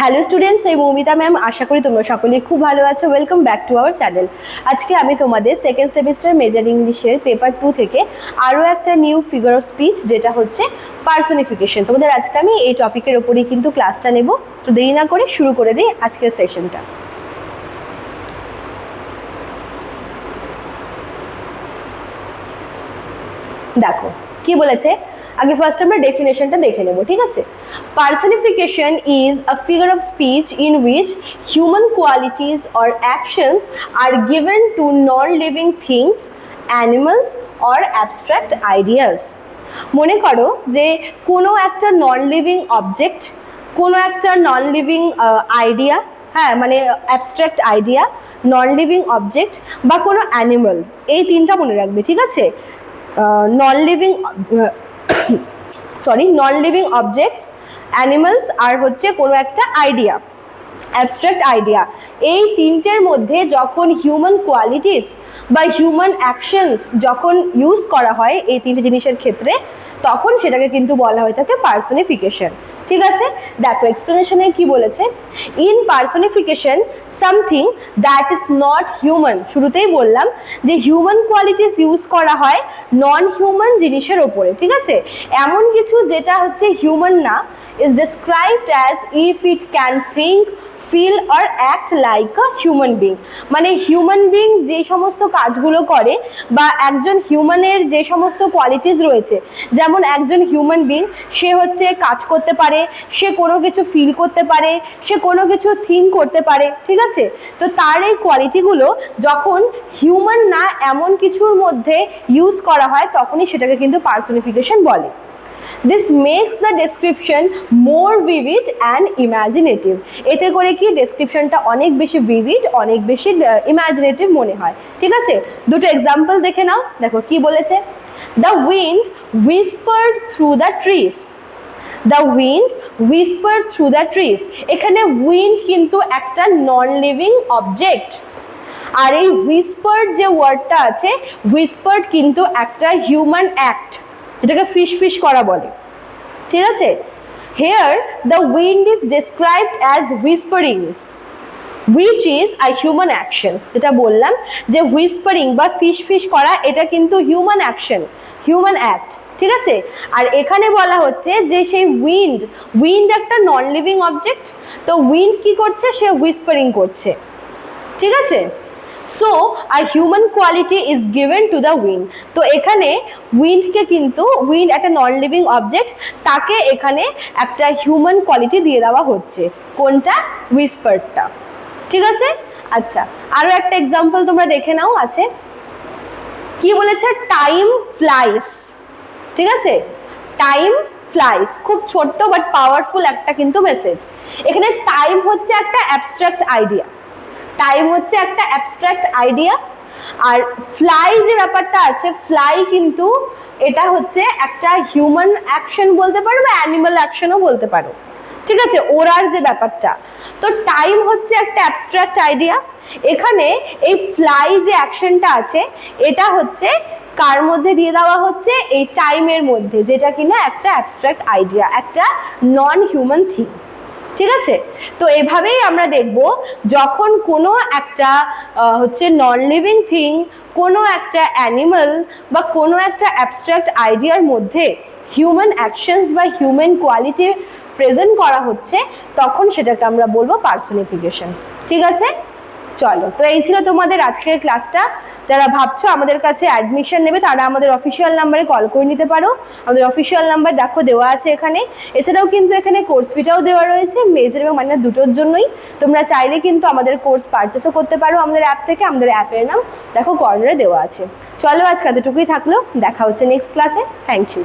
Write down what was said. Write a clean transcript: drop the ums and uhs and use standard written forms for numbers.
Hello students, এই Moumita ma'am. আশা করি তোমরা সকলেই খুব ভালো আছো। Welcome back to our channel. আজকে আমি তোমাদের সেকেন্ড সেমিস্টার মেজর ইংলিশের পেপার 2 থেকে আরও একটা নিউ ফিগার অফ স্পিচ, যেটা হচ্ছে পার্সনিফিকেশন। তোমাদের আজকে আমি এই টপিকের ওপরেই কিন্তু ক্লাসটা নেব। তো দেরি না করে শুরু করে দিই আজকের সেশনটা। দেখো কি বলেছে, আগে ফার্স্ট আমরা ডেফিনেশনটা দেখে নেব, ঠিক আছে? Personification is a figure of speech in which human qualities or actions are given to non living things, animals or abstract ideas. মনে করো যে কোনো একটা নন লিভিং অবজেক্ট, কোনো একটা নন লিভিং আইডিয়া, হ্যাঁ মানে abstract idea, non living object বা কোনো অ্যানিমাল, এই তিনটা মনে রাখবে, ঠিক আছে? নন লিভিং অবজেক্টস, অ্যানিমালস আর হচ্ছে কোনো একটা আইডিয়া, অ্যাবস্ট্রাক্ট আইডিয়া। এই তিনটের মধ্যে যখন হিউম্যান কোয়ালিটিস বা হিউম্যান অ্যাকশনস যখন ইউজ করা হয় এই তিনটে জিনিসের ক্ষেত্রে, তখন সেটাকে কিন্তু বলা হয়ে থাকে পার্সনিফিকেশন, ঠিক আছে? দেখো এক্সপ্লেনেশনে কি বলেছে, in personification something that is not human. শুরুতেই বললাম যে হিউম্যান কোয়ালিটিস ইউজ করা হয় নন হিউম্যান জিনিসের ওপরে, ঠিক আছে? এমন কিছু যেটা হচ্ছে হিউম্যান না, is described as if it can think, feel or act like a human being. মানে হিউম্যান বিং যে সমস্ত কাজগুলো করে বা একজন হিউম্যানের যে সমস্ত কোয়ালিটিস রয়েছে, যেমন একজন হিউম্যান বিং সে হচ্ছে কাজ করতে পারে, সে কোনো কিছু ফিল করতে পারে, সে কোনো কিছু থিঙ্ক করতে পারে, ঠিক আছে? তো তার এই কোয়ালিটিগুলো যখন হিউম্যান না এমন কিছুর মধ্যে ইউজ করা হয়, তখনই সেটাকে কিন্তু পার্সনিফিকেশন বলে। This makes the description more vivid and imaginative. এতে করে কি ডেসক্রিপশনটা অনেক বেশি vivid, অনেক বেশি ইমাজিনেটিভ মনে হয়, ঠিক আছে? দুটো এক্সাম্পল দেখে নাও। দেখো কি বলেছে, The wind whispered through the trees. The wind whispered through the trees. এখানে উইন্ড কিন্তু একটা নন লিভিং অবজেক্ট, আর এই whispered যে ওয়ার্ডটা আছে, whispered কিন্তু একটা হিউম্যান অ্যাক্ট, যেটাকে ফিস ফিস করা বলে, ঠিক আছে? Here the wind is described as whispering, which is a human action. যেটা বললাম যে হুইসপারিং বা ফিস ফিস করা, এটা কিন্তু হিউম্যান অ্যাকশন, হিউম্যান অ্যাক্ট, ঠিক আছে? আর এখানে বলা হচ্ছে যে সেই উইন্ড একটা নন লিভিং অবজেক্ট, তো উইন্ড কি করছে, সে হুইসপারিং করছে, ঠিক আছে? So a human quality is given to the wind. তো এখানে উইন্ডকে কিন্তু, উইন্ড একটা নন লিভিং অবজেক্ট, তাকে এখানে একটা হিউম্যান কোয়ালিটি দিয়ে দেওয়া হচ্ছে। কোনটা? হুইসপারটা, ঠিক আছে? আচ্ছা, আরও একটা এক্সাম্পল তোমরা দেখে নাও। আছে কি বলেছে, টাইম ফ্লাইস, ঠিক আছে? টাইম ফ্লাইস, খুব ছোট্ট বাট পাওয়ারফুল একটা কিন্তু মেসেজ। এখানে টাইম হচ্ছে একটা অ্যাবস্ট্রাক্ট আইডিয়া, টাইম হচ্ছে একটা অ্যাবস্ট্রাক্ট আইডিয়া, আর ফ্লাই যে ব্যাপারটা আছে, ফ্লাই কিন্তু এটা হচ্ছে একটা হিউম্যান অ্যাকশন বলতে পারো বা অ্যানিমাল অ্যাকশনও বলতে পারো, ঠিক আছে? ওড়ার যে ব্যাপারটা, তো টাইম হচ্ছে একটা অ্যাবস্ট্রাক্ট আইডিয়া। এখানে এই ফ্লাই যে অ্যাকশনটা আছে, এটা হচ্ছে কার মধ্যে দিয়ে দেওয়া হচ্ছে, এই টাইমের মধ্যে, যেটা কিনা একটা অ্যাবস্ট্রাক্ট আইডিয়া, একটা নন হিউম্যান থিং, ঠিক আছে? তো এভাবেই আমরা দেখব যখন কোনো একটা হচ্ছে নন লিভিং থিং, কোনো একটা অ্যানিমাল বা কোনো একটা অ্যাবস্ট্রাক্ট আইডিয়ার মধ্যে হিউম্যান অ্যাকশনস বা হিউম্যান কোয়ালিটি প্রেজেন্ট করা হচ্ছে, তখন সেটাকে আমরা বলবো পার্সনিফিকেশন, ঠিক আছে? চলো, তো এই ছিল তোমাদের আজকের ক্লাসটা। যারা ভাবছো আমাদের কাছে অ্যাডমিশন নেবে, তারা আমাদের অফিসিয়াল নাম্বারে কল করে নিতে পারো। আমাদের অফিসিয়াল নাম্বার দেখো দেওয়া আছে এখানে। এছাড়াও কিন্তু এখানে কোর্স ফিটাও দেওয়া রয়েছে, মেজর এবং মাইনর দুটোর জন্যই। তোমরা চাইলে কিন্তু আমাদের কোর্স পারচেসও করতে পারো আমাদের অ্যাপ থেকে। আমাদের অ্যাপের নাম দেখো কর্নারে দেওয়া আছে। চলো, আজকে এতটুকুই থাকলো, দেখা হচ্ছে নেক্সট ক্লাসে। Thank you.